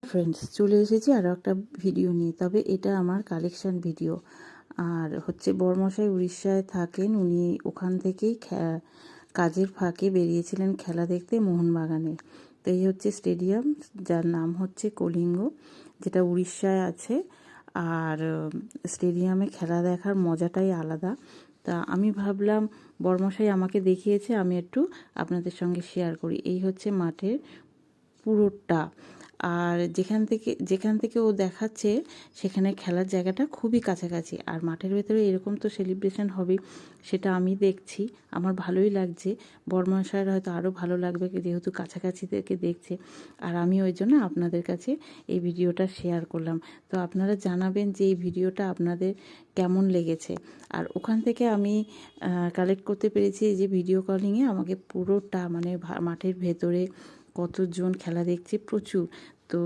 Friends, চলে এসেছি আরও একটা ভিডিও নিয়ে। তবে এটা আমার কালেকশন ভিডিও। আর হচ্ছে বড়মশাই উড়িষ্যায় থাকেন, উনি ওখান থেকেই কাজের ফাঁকে বেরিয়েছিলেন খেলা দেখতে মোহনবাগানে। তো এই হচ্ছে স্টেডিয়াম, যার নাম হচ্ছে কলিঙ্গ, যেটা উড়িষ্যায় আছে। আর স্টেডিয়ামে খেলা দেখার মজাটাই আলাদা। তা আমি ভাবলাম বড়মশাই আমাকে দেখিয়েছে, আমি একটু আপনাদের সঙ্গে শেয়ার করি। এই হচ্ছে মাঠের পুরোটা। আর যেখান থেকে ও দেখাচ্ছে সেখানে খেলার জায়গাটা খুবই কাছাকাছি। আর মাঠের ভেতরে এরকম তো সেলিব্রেশন হবেই, সেটা আমি দেখছি, আমার ভালোই লাগছে। বড়মশাইয়ের হয়তো আরও ভালো লাগবে, যেহেতু কাছাকাছি থেকে দেখছে। আর আমি ওই জন্য আপনাদের কাছে এই ভিডিওটা শেয়ার করলাম। তো আপনারা জানাবেন যে এই ভিডিওটা আপনাদের কেমন লেগেছে। আর ওখান থেকে আমি কালেক্ট করতে পেরেছি যে ভিডিও কলিংয়ে আমাকে পুরোটা, মানে মাঠের ভেতরে কতজন খেলা দেখছে, প্রচুর। তো